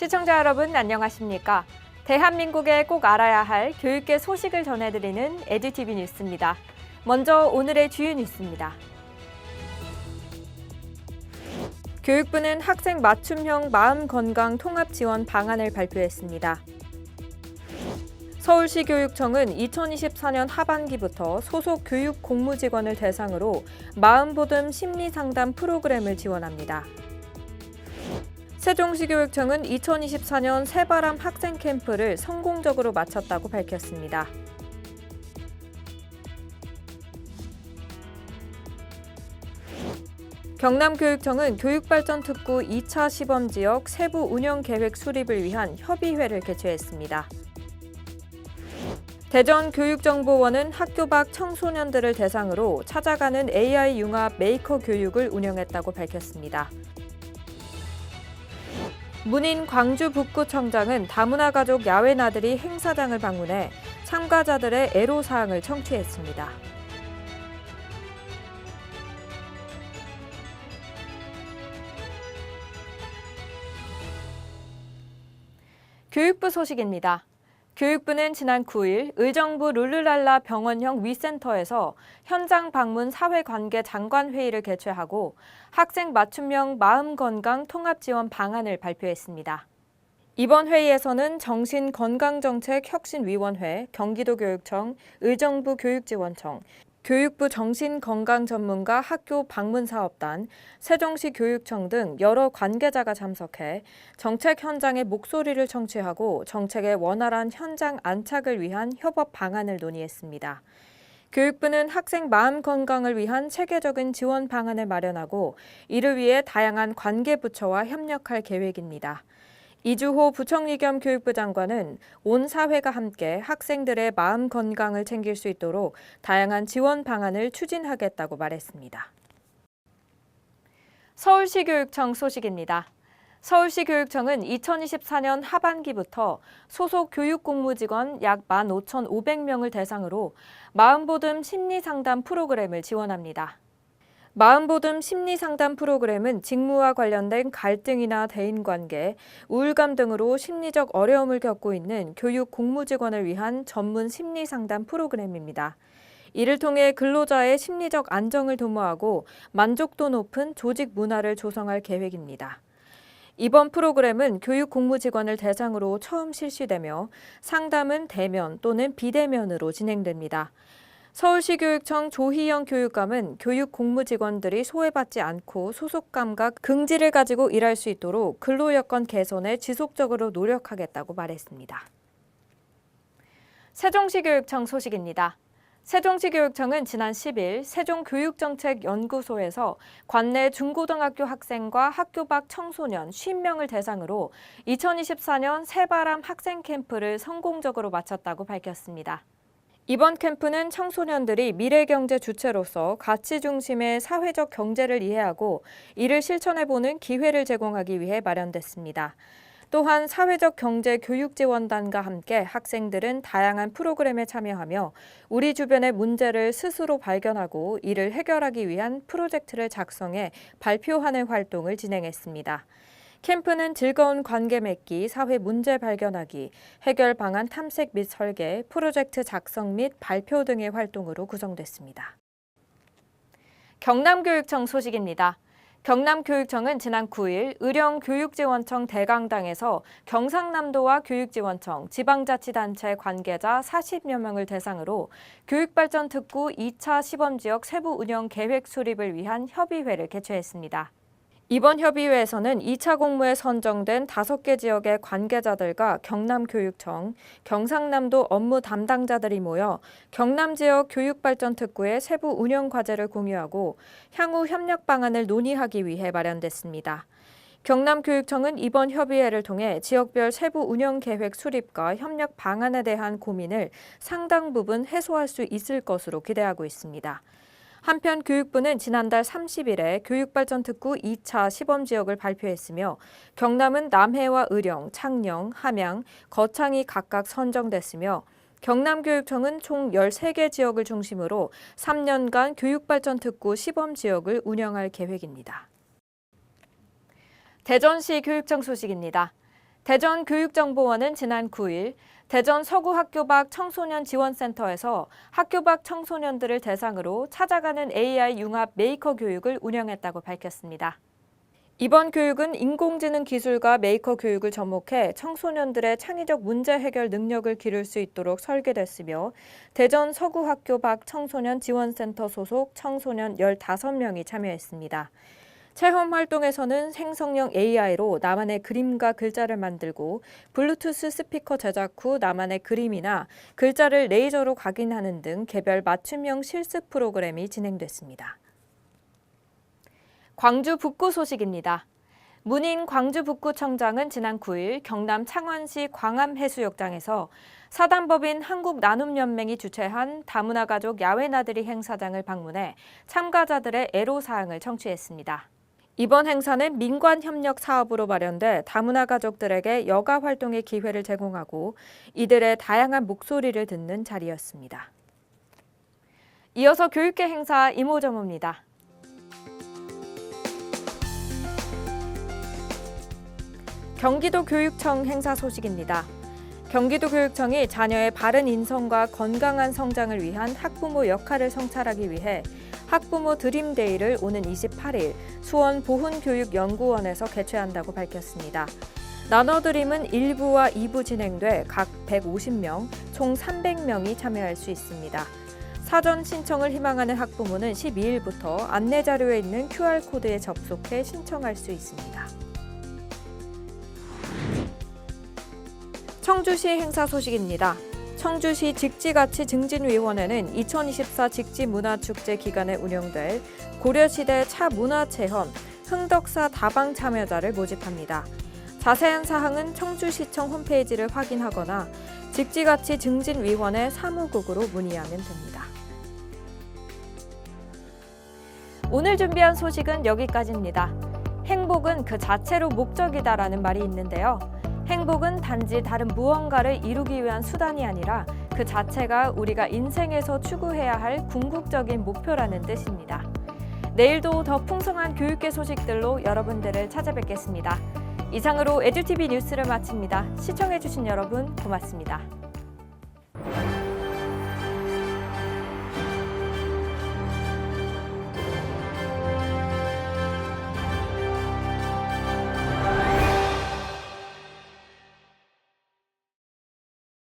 시청자 여러분 안녕하십니까? 대한민국에 꼭 알아야 할 교육계 소식을 전해드리는 에듀티비 뉴스입니다. 먼저 오늘의 주요 뉴스입니다. 교육부는 학생 맞춤형 마음건강 통합 지원 방안을 발표했습니다. 서울시 교육청은 2024년 하반기부터 소속 교육 공무직원을 대상으로 마음보듬 심리상담 프로그램을 지원합니다. 세종시 교육청은 2024년 새바람 학생 캠프를 성공적으로 마쳤다고 밝혔습니다. 경남교육청은 교육발전특구 2차 시범지역 세부 운영계획 수립을 위한 협의회를 개최했습니다. 대전교육정보원은 학교 밖 청소년들을 대상으로 찾아가는 AI 융합 메이커 교육을 운영했다고 밝혔습니다. 문인 광주 북구청장은 다문화 가족 야외 나들이 행사장을 방문해 참가자들의 애로사항을 청취했습니다. 교육부 소식입니다. 교육부는 지난 9일 의정부 룰루랄라 병원형 위센터에서 현장 방문 사회관계 장관회의를 개최하고 학생 맞춤형 마음건강 통합지원 방안을 발표했습니다. 이번 회의에서는 정신건강정책혁신위원회, 경기도교육청, 의정부 교육지원청, 교육부 정신건강전문가 학교 방문사업단, 세종시 교육청 등 여러 관계자가 참석해 정책 현장의 목소리를 청취하고 정책의 원활한 현장 안착을 위한 협업 방안을 논의했습니다. 교육부는 학생 마음 건강을 위한 체계적인 지원 방안을 마련하고 이를 위해 다양한 관계부처와 협력할 계획입니다. 이주호 부총리 겸 교육부 장관은 온 사회가 함께 학생들의 마음 건강을 챙길 수 있도록 다양한 지원 방안을 추진하겠다고 말했습니다. 서울시 교육청 소식입니다. 서울시 교육청은 2024년 하반기부터 소속 교육공무직원 약 15,500명을 대상으로 마음보듬 심리상담 프로그램을 지원합니다. 마음보듬 심리상담 프로그램은 직무와 관련된 갈등이나 대인관계, 우울감 등으로 심리적 어려움을 겪고 있는 교육 공무직원을 위한 전문 심리상담 프로그램입니다. 이를 통해 근로자의 심리적 안정을 도모하고 만족도 높은 조직 문화를 조성할 계획입니다. 이번 프로그램은 교육 공무직원을 대상으로 처음 실시되며 상담은 대면 또는 비대면으로 진행됩니다. 서울시 교육청 조희영 교육감은 교육 공무직원들이 소외받지 않고 소속감과 긍지를 가지고 일할 수 있도록 근로여건 개선에 지속적으로 노력하겠다고 말했습니다. 세종시 교육청 소식입니다. 세종시 교육청은 지난 10일 세종교육정책연구소에서 관내 중고등학교 학생과 학교 밖 청소년 50명을 대상으로 2024년 새바람 학생 캠프를 성공적으로 마쳤다고 밝혔습니다. 이번 캠프는 청소년들이 미래경제 주체로서 가치 중심의 사회적 경제를 이해하고 이를 실천해보는 기회를 제공하기 위해 마련됐습니다. 또한 사회적 경제 교육지원단과 함께 학생들은 다양한 프로그램에 참여하며 우리 주변의 문제를 스스로 발견하고 이를 해결하기 위한 프로젝트를 작성해 발표하는 활동을 진행했습니다. 캠프는 즐거운 관계 맺기, 사회 문제 발견하기, 해결 방안 탐색 및 설계, 프로젝트 작성 및 발표 등의 활동으로 구성됐습니다. 경남교육청 소식입니다. 경남교육청은 지난 9일 의령교육지원청 대강당에서 경상남도와 교육지원청, 지방자치단체 관계자 40여 명을 대상으로 교육발전특구 2차 시범지역 세부 운영 계획 수립을 위한 협의회를 개최했습니다. 이번 협의회에서는 2차 공모에 선정된 5개 지역의 관계자들과 경남교육청, 경상남도 업무 담당자들이 모여 경남 지역 교육발전특구의 세부 운영 과제를 공유하고 향후 협력 방안을 논의하기 위해 마련됐습니다. 경남교육청은 이번 협의회를 통해 지역별 세부 운영 계획 수립과 협력 방안에 대한 고민을 상당 부분 해소할 수 있을 것으로 기대하고 있습니다. 한편 교육부는 지난달 30일에 교육발전특구 2차 시범지역을 발표했으며 경남은 남해와 의령, 창녕, 함양, 거창이 각각 선정됐으며 경남교육청은 총 13개 지역을 중심으로 3년간 교육발전특구 시범지역을 운영할 계획입니다. 대전시 교육청 소식입니다. 대전교육정보원은 지난 9일 대전 서구 학교 밖 청소년 지원센터에서 학교 밖 청소년들을 대상으로 찾아가는 AI 융합 메이커 교육을 운영했다고 밝혔습니다. 이번 교육은 인공지능 기술과 메이커 교육을 접목해 청소년들의 창의적 문제 해결 능력을 기를 수 있도록 설계됐으며 대전 서구 학교 밖 청소년 지원센터 소속 청소년 15명이 참여했습니다. 체험 활동에서는 생성형 AI로 나만의 그림과 글자를 만들고 블루투스 스피커 제작 후 나만의 그림이나 글자를 레이저로 각인하는 등 개별 맞춤형 실습 프로그램이 진행됐습니다. 광주 북구 소식입니다. 문인 광주 북구청장은 지난 9일 경남 창원시 광암해수욕장에서 사단법인 한국나눔연맹이 주최한 다문화 가족 야외 나들이 행사장을 방문해 참가자들의 애로사항을 청취했습니다. 이번 행사는 민관협력 사업으로 마련돼 다문화 가족들에게 여가 활동의 기회를 제공하고 이들의 다양한 목소리를 듣는 자리였습니다. 이어서 교육계 행사 이모저모입니다. 경기도교육청 행사 소식입니다. 경기도교육청이 자녀의 바른 인성과 건강한 성장을 위한 학부모 역할을 성찰하기 위해 학부모 드림데이를 오는 28일 수원 보훈교육연구원에서 개최한다고 밝혔습니다. 나눠드림은 1부와 2부 진행돼 각 150명, 총 300명이 참여할 수 있습니다. 사전 신청을 희망하는 학부모는 12일부터 안내자료에 있는 QR코드에 접속해 신청할 수 있습니다. 청주시 행사 소식입니다. 청주시 직지가치증진위원회는 2024 직지문화축제 기간에 운영될 고려시대 차문화체험 흥덕사 다방 참여자를 모집합니다. 자세한 사항은 청주시청 홈페이지를 확인하거나 직지가치증진위원회 사무국으로 문의하면 됩니다. 오늘 준비한 소식은 여기까지입니다. 행복은 그 자체로 목적이다라는 말이 있는데요. 행복은 단지 다른 무언가를 이루기 위한 수단이 아니라 그 자체가 우리가 인생에서 추구해야 할 궁극적인 목표라는 뜻입니다. 내일도 더 풍성한 교육계 소식들로 여러분들을 찾아뵙겠습니다. 이상으로 에듀티비 뉴스를 마칩니다. 시청해주신 여러분 고맙습니다.